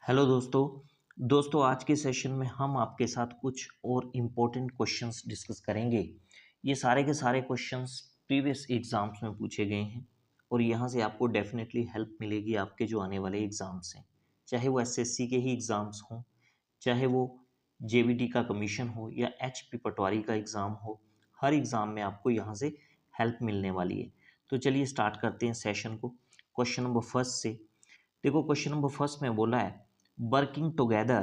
Hello दोस्तों आज के सेशन में हम आपके साथ कुछ और इम्पोर्टेंट क्वेश्चंस डिस्कस करेंगे। ये सारे के सारे क्वेश्चंस प्रीवियस एग्जाम्स में पूछे गए हैं और यहाँ से आपको डेफिनेटली हेल्प मिलेगी आपके जो आने वाले एग्ज़ाम्स हैं, चाहे वो एसएससी के ही एग्ज़ाम्स हों, चाहे वो जेवीटी का कमीशन हो या एचपी पटवारी का एग्ज़ाम हो। हर एग्ज़ाम में आपको यहाँ से हेल्प मिलने वाली है। तो चलिए स्टार्ट करते हैं सेशन को क्वेश्चन नंबर फर्स्ट से। देखो क्वेश्चन नंबर फर्स्ट में बोला है working together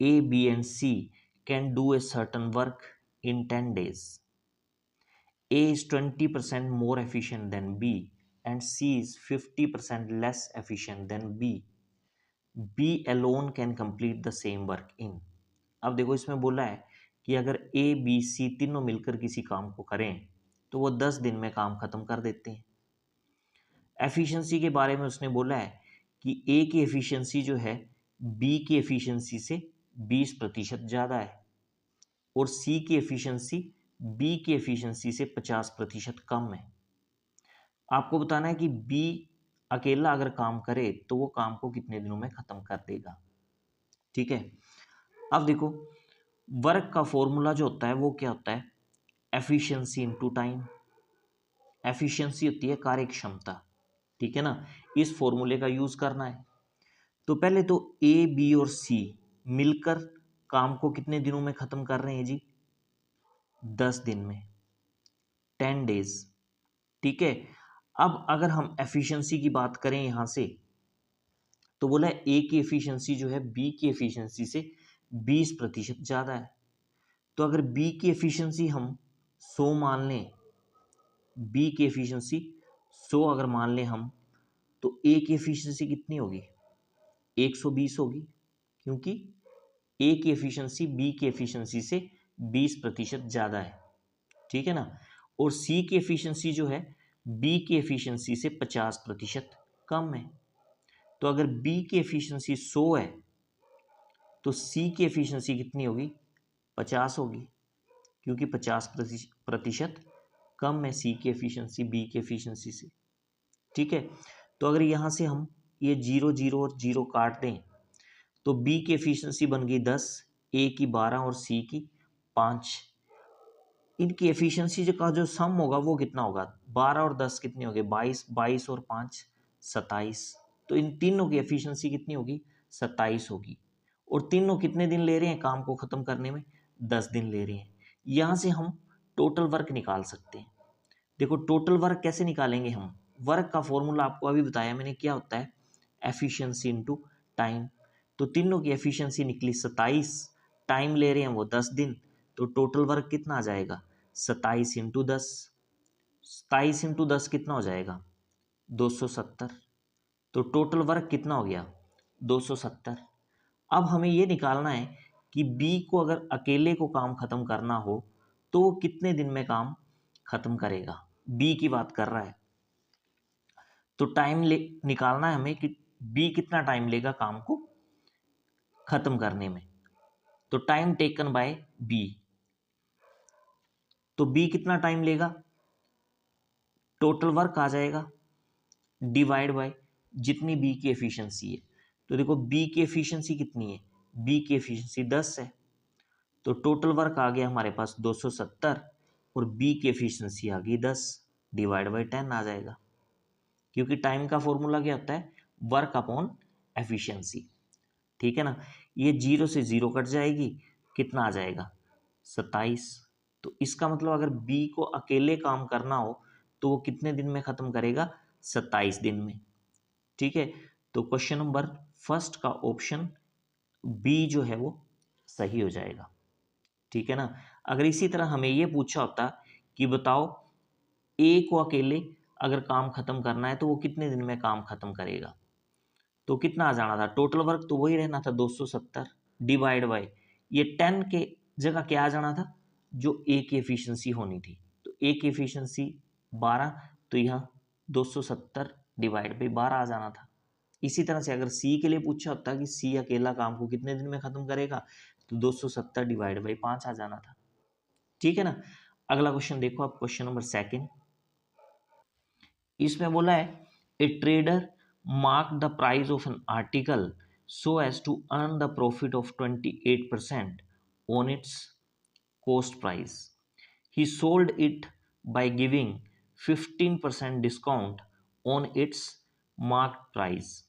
A, B and C can do a certain work in 10 days. A is 20% more efficient than B and C is 50% less efficient than B. B alone can complete the same work in. अब देखो इसमें बोला है कि अगर A, B, C तीनों मिलकर किसी काम को करें तो वो 10 दिन में काम खत्म कर देते हैं। एफिशिएंसी के बारे में उसने बोला है कि ए की एफिशिएंसी जो है बी की एफिशिएंसी से 20% ज़्यादा है और सी की एफिशिएंसी बी की एफिशिएंसी से 50% कम है। आपको बताना है कि बी अकेला अगर काम करे तो वो काम को कितने दिनों में ख़त्म कर देगा। ठीक है, अब देखो वर्क का फॉर्मूला जो होता है वो क्या होता है, एफिशिएंसी इनटू टाइम। एफिशिएंसी होती है कार्य क्षमता, ठीक है ना, इस फॉर्मूले का यूज़ करना है। तो पहले तो ए, बी और सी मिलकर काम को कितने दिनों में ख़त्म कर रहे हैं जी, 10 दिन में, 10 डेज। ठीक है, अब अगर हम एफिशिएंसी की बात करें यहाँ से तो बोला है ए की एफिशिएंसी जो है बी की एफिशिएंसी से 20% ज़्यादा है। तो अगर बी की एफिशिएंसी हम 100 मान लें, बी की एफिशिएंसी 100 अगर मान लें हम, तो ए की एफिशिएंसी कितनी होगी, 120 होगी, क्योंकि ए की एफिशिएंसी बी की एफिशिएंसी से 20% ज़्यादा है। ठीक है ना, और सी की एफिशिएंसी जो है बी की एफिशिएंसी से 50% कम है। तो अगर बी की एफिशिएंसी 100 है तो सी की एफिशिएंसी कितनी होगी, 50 होगी, क्योंकि 50% कम है सी की एफिशिएंसी बी की एफिशिएंसी से। ठीक है, तो अगर यहाँ से हम ये 0 0 और 0 काट दें तो बी की एफिशिएंसी बन गई 10, ए की 12 और सी की 5। इनकी एफिशिएंसी का जो सम होगा वो कितना होगा, 12 और 10 कितने हो गए, 22, 22 और 5 27। तो इन तीनों की एफिशिएंसी कितनी होगी, 27 होगी। और तीनों कितने दिन ले रहे हैं काम को ख़त्म करने में, 10 दिन ले रहे हैं। यहाँ से हम टोटल वर्क निकाल सकते हैं। देखो टोटल वर्क कैसे निकालेंगे हम, वर्क का फॉर्मूला आपको अभी बताया मैंने क्या होता है, एफिशिएंसी इनटू टाइम। तो तीनों की एफिशिएंसी निकली 27, टाइम ले रहे हैं वो 10 दिन, तो टोटल वर्क कितना आ जाएगा, 27 इंटू 10। 27 इंटू 10 कितना हो जाएगा, 270। तो टोटल वर्क कितना हो गया, 270। अब हमें ये निकालना है कि बी को अगर अकेले को काम खत्म करना हो तो वो कितने दिन में काम खत्म करेगा, बी की बात कर रहा है। तो टाइम निकालना है हमें कि बी कितना टाइम लेगा काम को खत्म करने में। तो टाइम टेकन बाय बी, तो बी कितना टाइम लेगा, टोटल वर्क आ जाएगा डिवाइड बाय जितनी बी की एफिशिएंसी है। तो देखो बी की एफिशिएंसी कितनी है, बी की एफिशिएंसी 10 है, तो टोटल वर्क आ गया हमारे पास 270 और बी की एफिशिएंसी आ गई 10, डिवाइड बाय 10 आ जाएगा, क्योंकि टाइम का फॉर्मूला क्या होता है, वर्क अपॉन एफिशिएंसी। ठीक है ना, ये 0 से 0 कट जाएगी, कितना आ जाएगा, 27। तो इसका मतलब अगर बी को अकेले काम करना हो तो वो कितने दिन में ख़त्म करेगा, 27 दिन में। ठीक है, तो क्वेश्चन नंबर फर्स्ट का ऑप्शन बी जो है वो सही हो जाएगा। ठीक है ना, अगर इसी तरह हमें ये पूछा होता कि बताओ ए को अकेले अगर काम खत्म करना है तो वो कितने दिन में काम खत्म करेगा, तो कितना आ जाना था, टोटल वर्क तो वही रहना था 270 डिवाइड बाय ये 10 के जगह क्या आ जाना था, जो ए की एफिशिएंसी होनी थी। तो ए की एफिशिएंसी 12, तो यहाँ 270 डिवाइड बाई 12 आ जाना था। इसी तरह से अगर सी के लिए पूछा होता कि सी अकेला काम को कितने दिन में खत्म करेगा, तो 270 डिवाइड बाई 5 आ जाना था। ठीक है ना, अगला क्वेश्चन देखो आप, क्वेश्चन नंबर सेकंड। इसमें बोला है ए trader mark the price of an article so as to earn the profit of 28% on its cost price. He sold it by giving 15% discount on its marked price.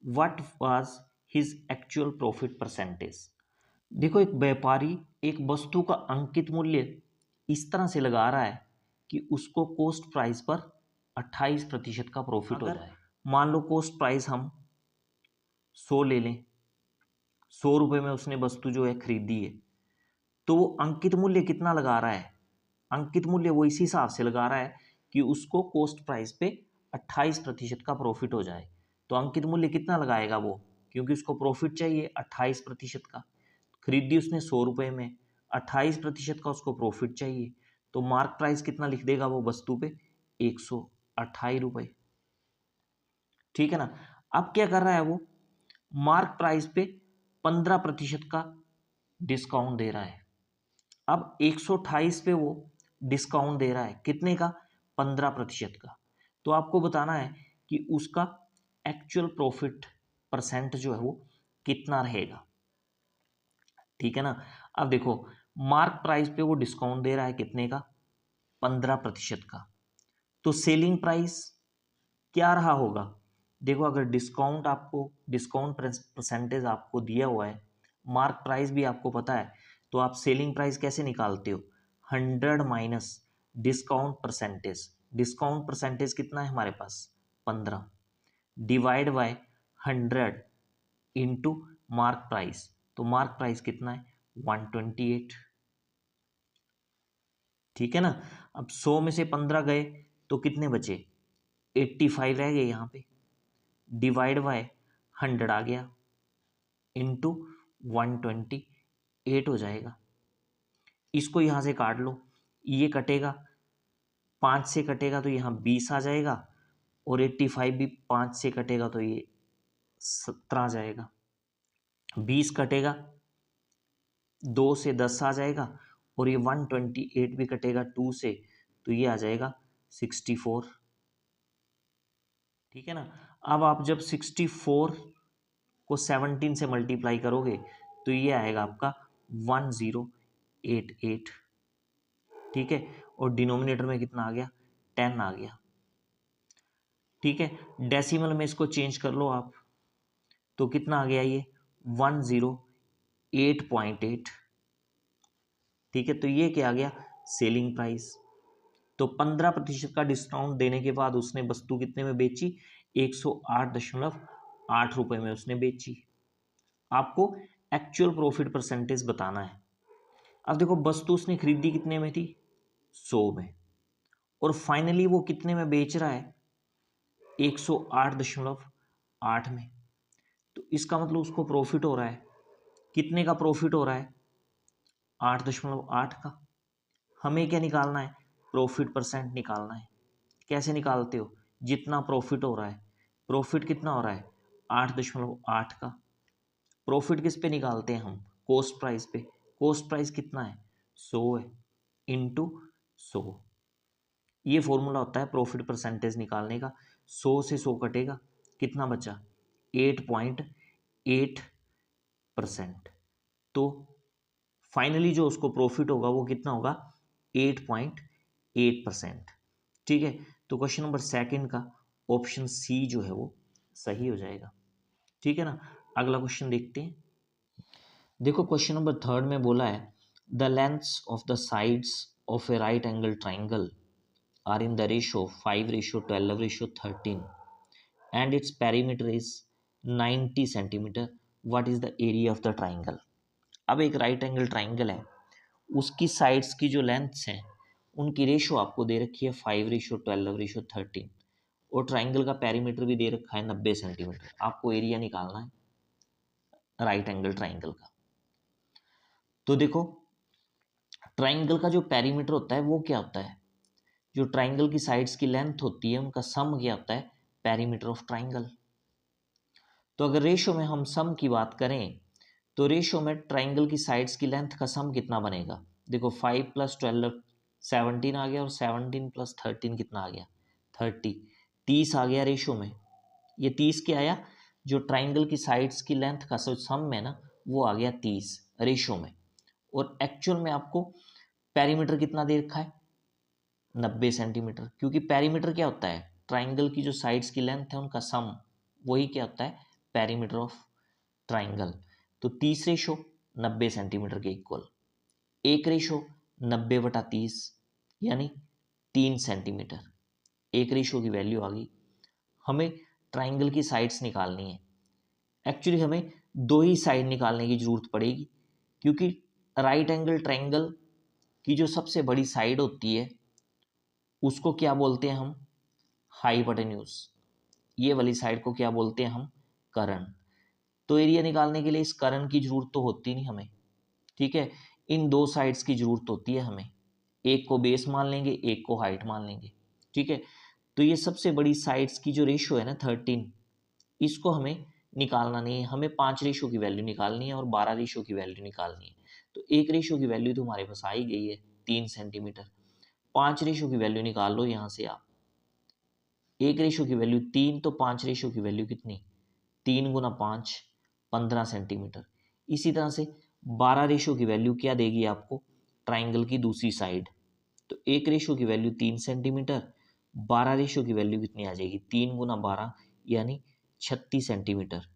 What was his actual profit percentage? देखो, एक व्यापारी एक वस्तु का अंकित मूल्य इस तरह से लगा रहा है कि उसको कोस्ट प्राइस पर 28% का प्रॉफिट हो जाए। मान लो कोस्ट प्राइस हम 100 ले लें, 100 रुपये में उसने वस्तु जो है खरीदी है, तो वो अंकित मूल्य कितना लगा रहा है? अंकित मूल्य वो इसी हिसाब से लगा रहा है कि उसको कोस्ट प्राइस पे 28% का प्रॉफिट हो जाए। तो अंकित मूल्य कितना लगाएगा वो, क्योंकि उसको प्रॉफिट चाहिए 28% का। खरीदी उसने 100 रुपये में, 28% का उसको प्रॉफिट चाहिए, तो मार्क प्राइस कितना लिख देगा वो वस्तु पे? 128 रुपये। ठीक है ना। अब क्या कर रहा है वो? मार्क प्राइस पे 15% का डिस्काउंट दे रहा है। अब 128 पे वो डिस्काउंट दे रहा है, कितने का? 15% का। तो आपको बताना है कि उसका एक्चुअल प्रॉफिट परसेंट जो है वो कितना रहेगा। ठीक है ना। अब देखो, मार्क प्राइस पे वो डिस्काउंट दे रहा है कितने का? 15% का। तो सेलिंग प्राइस क्या रहा होगा? देखो, अगर डिस्काउंट परसेंटेज आपको दिया हुआ है, मार्क प्राइस भी आपको पता है, तो आप सेलिंग प्राइस कैसे निकालते हो? 100 minus discount percentage. Discount percentage कितना है हमारे पास? 15, divide by 100 into mark price. तो मार्क प्राइस कितना है? 128। ठीक है ना। अब 100 में से 15 गए तो कितने बचे? 85 रह गए यहाँ पे, डिवाइड बाय 100 आ गया, इंटू 128 हो जाएगा। इसको यहाँ से काट लो, ये कटेगा, 5 से कटेगा तो यहाँ 20 आ जाएगा, और 85 भी 5 से कटेगा तो ये 17 आ जाएगा। 20 कटेगा, 2 से 10 आ जाएगा, और ये 128 भी कटेगा 2 से, तो ये आ जाएगा 64। ठीक है ना। अब आप जब 64 को 17 से मल्टीप्लाई करोगे तो ये आएगा आपका 1088। ठीक है, और डिनोमिनेटर में कितना आ गया? 10 आ गया। ठीक है, डेसिमल में इसको चेंज कर लो आप, तो कितना आ गया? ये 108.8। ठीक है, तो ये क्या आ गया? Selling price. तो 15% का डिस्काउंट देने के बाद उसने वस्तु कितने में बेची? 108.8 रुपये में उसने बेची। आपको एक्चुअल प्रॉफिट परसेंटेज बताना है। अब देखो, वस्तु उसने खरीदी कितने में थी? 100 में, और फाइनली वो कितने में बेच रहा है? 108.8 में। तो इसका मतलब उसको प्रॉफिट हो रहा है, कितने का प्रॉफिट हो रहा है? 8.8 का। हमें क्या निकालना है? प्रॉफिट परसेंट निकालना है। कैसे निकालते हो? जितना प्रॉफिट हो रहा है, प्रॉफिट कितना हो रहा है? 8.8 का। प्रॉफिट किस पे निकालते हैं हम? कोस्ट प्राइस पे। कोस्ट प्राइस कितना है? 100 है, इंटू 100। ये फॉर्मूला होता है प्रॉफिट परसेंटेज निकालने का। 100 से 100 कटेगा, कितना बचा? 8.8%। तो फाइनली जो उसको प्रॉफिट होगा वो कितना होगा? 8.8%। ठीक है, तो क्वेश्चन नंबर सेकंड का ऑप्शन सी जो है वो सही हो जाएगा। ठीक है ना। अगला क्वेश्चन देखते हैं। देखो, क्वेश्चन नंबर थर्ड में बोला है the lengths of the sides of a right angle triangle are in the ratio 5:12:13 and its perimeter is 90 centimetre. What is the area of the triangle? अब एक राइट एंगल ट्राइंगल है, उसकी sides की जो lengths हैं उनकी ratio आपको दे रखी है 5:12:13, और ट्राइंगल का पेरीमीटर भी दे रखा है 90 सेंटीमीटर। आपको एरिया निकालना है राइट एंगल ट्राइंगल का। तो देखो, ट्राइंगल का जो पेरीमीटर होता है वो क्या होता है? जो ट्राइंगल की साइड्स की लेंथ होती है उनका सम क्या होता है? Perimeter of triangle. तो अगर रेशो में हम सम की बात करें तो रेशो में ट्राइंगल की साइड्स की लेंथ का सम कितना बनेगा? देखो, 5 + 12 17 आ गया, और 17 + 13 कितना आ गया? 30। 30 आ गया रेशो में। ये 30 क्या आया? जो ट्राइंगल की साइड्स की लेंथ का सम है ना, वो आ गया 30 रेशो में। और एक्चुअल में आपको पेरीमीटर कितना दे रखा है, 90 सेंटीमीटर, क्योंकि पेरीमीटर क्या होता है, ट्राइंगल की जो साइड्स की लेंथ है उनका सम, वही क्या होता है, पेरीमीटर ऑफ ट्राइंगल। तो 30 रेशो 90 सेंटीमीटर के इक्वल, 1 रेशो 90/30 यानी 3 सेंटीमीटर। 1 रेशो की वैल्यू आ गई। हमें ट्राइंगल की साइड्स निकालनी है। एक्चुअली हमें दो ही साइड निकालने की जरूरत पड़ेगी, क्योंकि राइट एंगल ट्राइंगल की जो सबसे बड़ी साइड होती है उसको क्या बोलते हैं हम, हाइपोटेन्यूज। ये वाली साइड को क्या बोलते हैं हम, कर्ण। तो एरिया निकालने के लिए इस कर्ण की जरूरत तो होती नहीं हमें, ठीक है। इन दो साइड्स की जरूरत होती है हमें, एक को बेस मान लेंगे, एक को हाइट मान लेंगे, ठीक है। तो ये सबसे बड़ी साइड्स की जो रेशो है ना 13, इसको हमें निकालना नहीं है, हमें 5 रेशो की वैल्यू निकालनी है और 12 रेशो की वैल्यू निकालनी है। तो 1 रेशो की वैल्यू तो हमारे पास आ ही गई है 3 सेंटीमीटर। 5 रेशो की वैल्यू निकाल लो यहाँ से आप। 1 रेशो की वैल्यू 3, तो 5 रेशो की वैल्यू कितनी, 3 × 5 15 सेंटीमीटर। इसी तरह से 12 रेशो की वैल्यू क्या देगी आपको, ट्राइंगल की दूसरी साइड। तो 1 रेशो की वैल्यू 3 सेंटीमीटर, 12 रेशो की वैल्यू कितनी आ जाएगी, 3 × 12 यानी 36 सेंटीमीटर,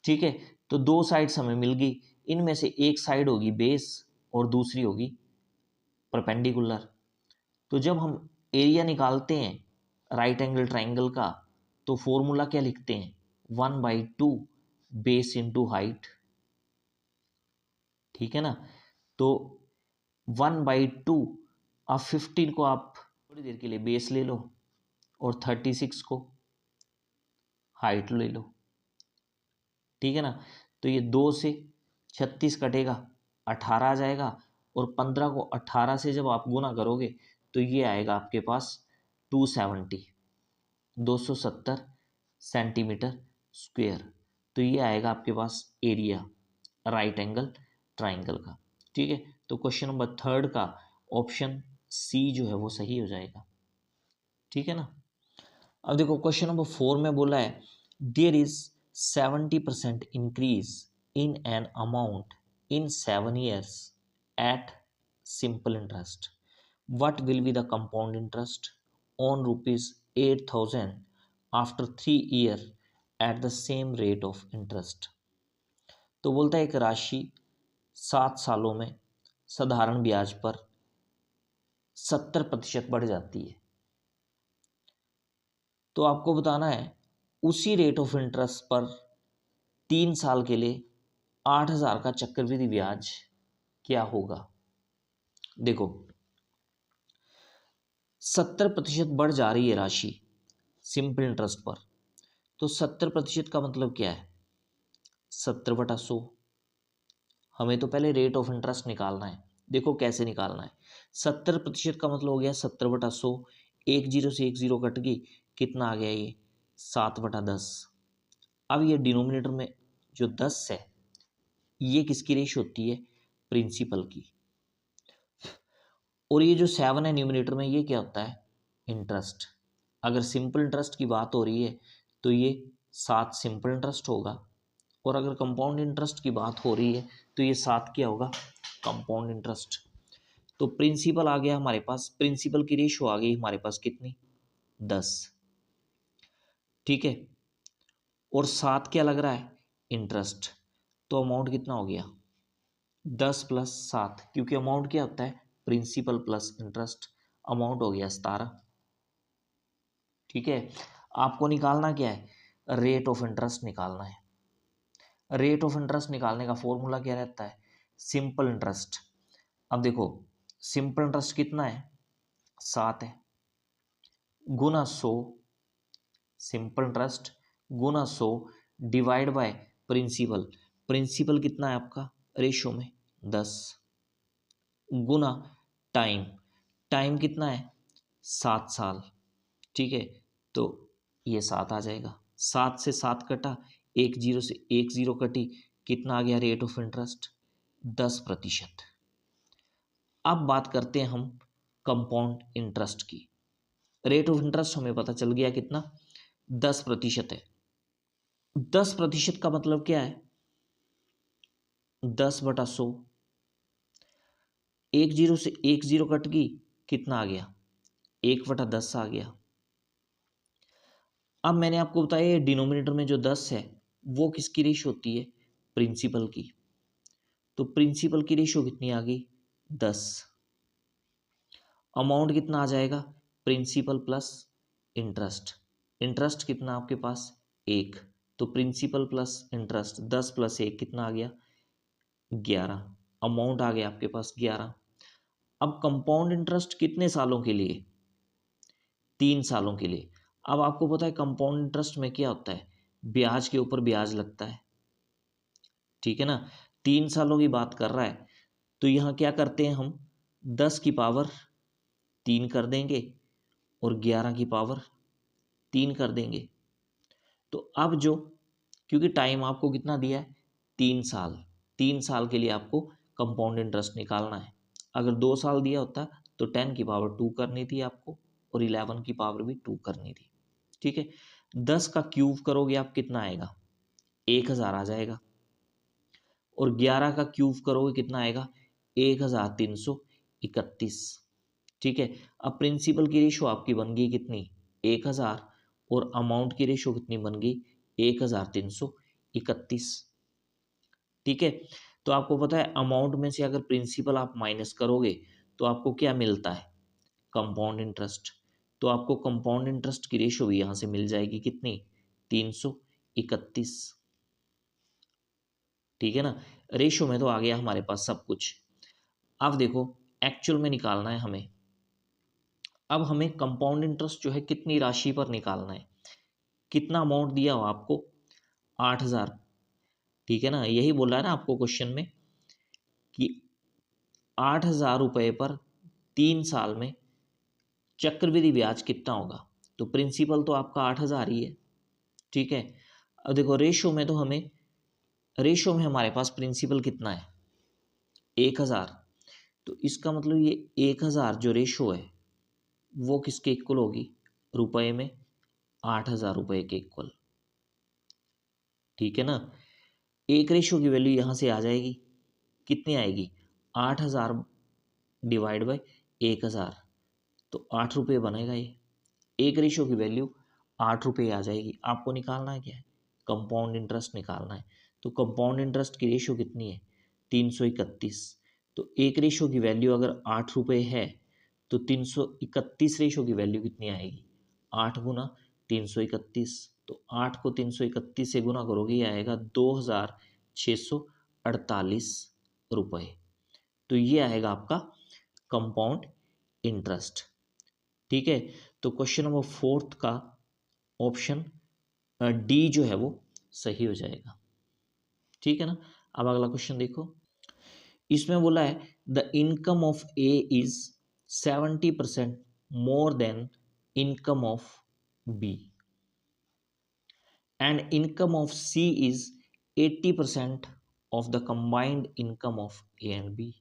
ठीक है। तो दो साइड्स हमें मिल गई, इनमें से एक साइड होगी बेस और दूसरी होगी परपेंडिकुलर। तो जब हम एरिया निकालते हैं राइट एंगल ट्राइंगल का, तो फॉर्मूला क्या लिखते हैं, 1/2 बेस इंटू हाइट, ठीक है ना। तो 1/2, अब 15 को आप थोड़ी देर के लिए बेस ले लो और 36 को हाइट ले लो, ठीक है ना। तो ये 2 से 36 कटेगा, 18 आ जाएगा, और 15 को 18 से जब आप गुना करोगे तो ये आएगा आपके पास 270 270 सेंटीमीटर स्क्वेयर। तो ये आएगा आपके पास एरिया राइट एंगल ट्राइंगल का, ठीक है। तो क्वेश्चन नंबर 3 का ऑप्शन सी जो है वो सही हो जाएगा, ठीक है ना। अब देखो क्वेश्चन नंबर 4 में बोला है, there is 70% increase in an amount in 7 years at simple interest, what will be the compound interest on rupees 8,000 after 3 year at the same rate of interest। तो बोलता है एक राशि 7 सालों में साधारण ब्याज पर 70% बढ़ जाती है। तो आपको बताना है उसी रेट ऑफ इंटरेस्ट पर 3 साल के लिए 8,000 का चक्रवृद्धि ब्याज क्या होगा। देखो 70% बढ़ जा रही है राशि सिंपल इंटरेस्ट पर, तो 70% का मतलब क्या है, 70/100। हमें तो पहले रेट ऑफ इंटरेस्ट निकालना है। देखो कैसे निकालना है, 70% का मतलब हो गया 70/100, एक जीरो से एक जीरो कट गई, कितना आ गया ये 7/10। अब ये डिनोमिनेटर में जो 10 है ये किसकी रेश होती है, प्रिंसिपल की, और ये जो 7 है न्यूमिनेटर में ये क्या होता है, इंटरेस्ट। अगर सिंपल इंटरेस्ट की बात हो रही है तो ये 7 सिंपल इंटरेस्ट होगा, और अगर कंपाउंड इंटरेस्ट की बात हो रही है तो ये 7 क्या होगा, कंपाउंड इंटरेस्ट। तो प्रिंसिपल आ गया हमारे पास, प्रिंसिपल की रेशो आ गई हमारे पास कितनी, 10, ठीक है। और 7 क्या लग रहा है, इंटरेस्ट। तो अमाउंट कितना हो गया, 10 + 7, क्योंकि अमाउंट क्या होता है, प्रिंसिपल प्लस इंटरेस्ट, अमाउंट हो गया 17, ठीक है। आपको निकालना क्या है, रेट ऑफ इंटरेस्ट निकालना है। रेट ऑफ इंटरेस्ट निकालने का फॉर्मूला क्या रहता है, सिंपल इंटरेस्ट। अब देखो सिंपल इंटरेस्ट कितना है, 7 है, गुना 100, सिंपल इंटरेस्ट गुना 100 डिवाइड बाय प्रिंसिपल। प्रिंसिपल कितना है आपका रेशो में 10, गुना टाइम, टाइम कितना है 7 साल, ठीक है। तो ये 7 आ जाएगा, 7 से 7 कटा, एक जीरो से एक जीरो कटी, कितना आ गया रेट ऑफ इंटरेस्ट 10%। अब बात करते हैं हम कंपाउंड इंटरेस्ट की। रेट ऑफ इंटरेस्ट हमें पता चल गया कितना 10% है, 10% का मतलब क्या है? 10/100। एक जीरो से एक जीरो कट गई, कितना आ गया? 1/10 आ गया। अब मैंने आपको बताया ये डिनोमिनेटर में जो 10 है वो किसकी रेशो होती है? प्रिंसिपल की। तो प्रिंसिपल की रेशो कितनी आ गई? 10। अमाउंट कितना आ जाएगा? Principal plus interest. इंटरेस्ट कितना आपके पास? 1। तो प्रिंसिपल प्लस इंटरेस्ट 10 + 1 कितना आ गया? 11। अमाउंट आ गया आपके पास 11। अब कंपाउंड इंटरेस्ट कितने सालों के लिए? 3 सालों के लिए। अब आपको पता है कंपाउंड इंटरेस्ट में क्या होता है? ब्याज के ऊपर ब्याज लगता है, ठीक है ना। 3 सालों की बात कर रहा है, तो यहाँ क्या करते हैं हम? 10 की पावर 3 कर देंगे और 11 की पावर 3 कर देंगे। तो अब जो, क्योंकि टाइम आपको कितना दिया है? 3 साल। 3 साल के लिए आपको कंपाउंड इंटरेस्ट निकालना है। अगर 2 साल दिया होता तो 10 की पावर 2 करनी थी आपको और 11 की पावर भी 2 करनी थी, ठीक है। 10 का क्यूब करोगे आप, कितना आएगा? 1000 आ जाएगा। और 11 का क्यूब करोगे कितना आएगा? 1331। ठीक है। अब प्रिंसिपल की रेशो आपकी बन गई कितनी? 1000। और अमाउंट की रेशो कितनी बन गई? 1331। ठीक है। तो आपको पता है अमाउंट में से अगर प्रिंसिपल आप माइनस करोगे तो आपको क्या मिलता है? Compound interest. तो आपको कंपाउंड इंटरेस्ट की रेशो भी यहां से मिल जाएगी कितनी? 331। ठीक है ना। रेशो में तो आ गया हमारे पास सब कुछ। अब देखो एक्चुअल में निकालना है हमें। अब हमें कंपाउंड इंटरेस्ट जो है कितनी राशि पर निकालना है? कितना अमाउंट दिया हो आपको? 8000। ठीक है ना, यही बोला है ना आपको क्वेश्चन में कि 8000 रुपये पर 3 साल में चक्रवृद्धि ब्याज कितना होगा। तो प्रिंसिपल तो आपका 8000 ही है, ठीक है। अब देखो रेशो में, तो हमें रेशो में हमारे पास प्रिंसिपल कितना है? 1000। तो इसका मतलब ये 1000 जो रेशो है वो किसके इक्वल होगी? रुपए में 8000 रुपये के इक्वल, ठीक है ना। एक रेशो की वैल्यू यहां से आ जाएगी, कितनी आएगी? 8000 डिवाइड बाई 1000, तो 8 रुपये बनेगा ये। एक रेशो की वैल्यू 8 रुपये आ जाएगी। आपको निकालना है क्या है? कंपाउंड इंटरेस्ट निकालना है। तो कंपाउंड इंटरेस्ट की रेशो कितनी है? 331। तो एक रेशो की वैल्यू अगर 8 रुपये है तो 331 रेशो की वैल्यु कितनी आएगी? 8 × 331। तो 8 को 331 से गुना करोगे, ये आएगा 2648 रुपये। तो ये आएगा आपका कंपाउंड इंटरेस्ट, ठीक है। तो क्वेश्चन नंबर 4 का ऑप्शन डी जो है वो सही हो जाएगा, ठीक है ना। अब अगला क्वेश्चन देखो। इसमें बोला है the income of A is 70% more than income of B and income of C is 80% of the combined income of A and B.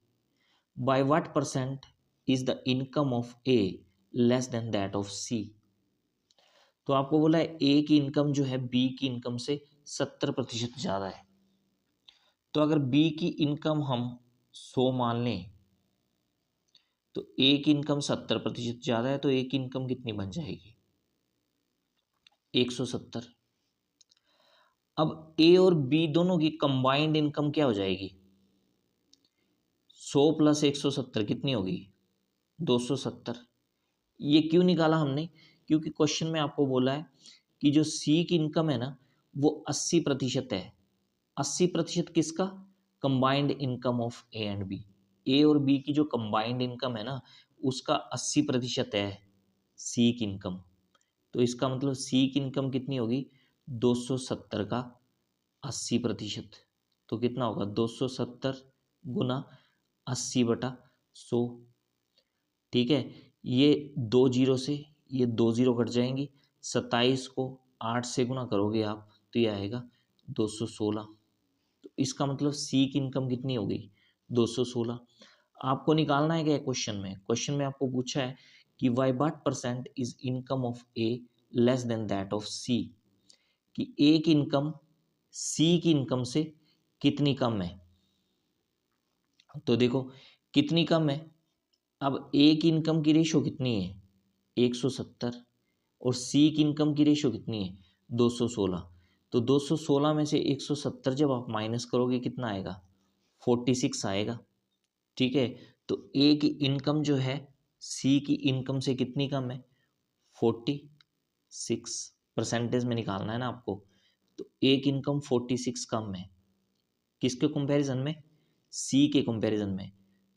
By what percent is the income of A less than that of C? तो आपको बोला है ए की income जो है B की income से 70% ज़्यादा है। तो अगर बी की इनकम हम 100 मान लें तो ए की इनकम 70% ज़्यादा है, तो ए की इनकम कितनी बन जाएगी? 170। अब ए और बी दोनों की कंबाइंड इनकम क्या हो जाएगी? 100 + 170 कितनी होगी? 270। ये क्यों निकाला हमने? क्योंकि क्वेश्चन में आपको बोला है कि जो सी की इनकम है ना वो 80% है। 80% किसका? Combined income of A and B. A और बी की जो कंबाइंड इनकम है ना उसका 80% है सी की इनकम। तो इसका मतलब सी की इनकम कितनी होगी? 270 का 80%। तो कितना होगा? 270 गुना 80/100, ठीक है। ये 2 जीरो से ये 2 जीरो कट जाएंगी। 27 को 8 से गुना करोगे आप तो ये आएगा 216। तो इसका मतलब सी की इनकम कितनी हो गई? 216। आपको निकालना है क्या क्वेश्चन में? क्वेश्चन में आपको पूछा है कि why what percent is income of A less than that of C, कि ए की इनकम सी की इनकम से कितनी कम है। तो देखो कितनी कम है, अब ए की इनकम की रेशो कितनी है 170 और सी की इनकम की रेशो कितनी है 216। तो 216 में से 170 जब आप माइनस करोगे कितना आएगा 46 आएगा। ठीक है, तो ए की इनकम जो है सी की इनकम से कितनी कम है 46, परसेंटेज में निकालना है ना आपको। तो ए की इनकम 46 कम है, किसके कंपैरिजन में, सी के कंपैरिजन में।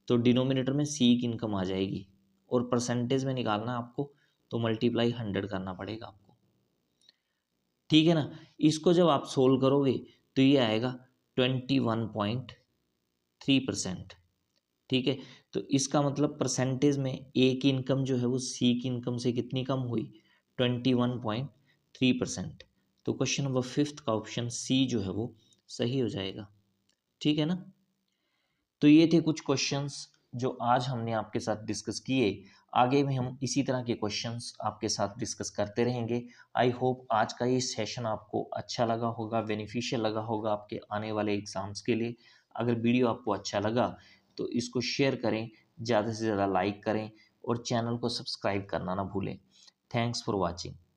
तो डिनोमिनेटर में सी की इनकम आ जाएगी और परसेंटेज में निकालना है आपको, तो मल्टीप्लाई 100 करना पड़ेगा आपको। ठीक है ना, इसको जब आप सोल्व करोगे तो ये आएगा 21.3%। ठीक है, तो इसका मतलब परसेंटेज में ए की इनकम जो है वो सी की इनकम से कितनी कम हुई 21.3%। तो क्वेश्चन नंबर 5 का ऑप्शन सी जो है वो सही हो जाएगा। ठीक है ना, तो ये थे कुछ क्वेश्चंस जो आज हमने आपके साथ डिस्कस किए। आगे भी हम इसी तरह के क्वेश्चंस आपके साथ डिस्कस करते रहेंगे। आई होप आज का ये सेशन आपको अच्छा लगा होगा, बेनिफिशियल लगा होगा आपके आने वाले एग्जाम्स के लिए। अगर वीडियो आपको अच्छा लगा तो इसको शेयर करें, ज़्यादा से ज़्यादा लाइक करें और चैनल को सब्सक्राइब करना ना भूलें। Thanks for watching.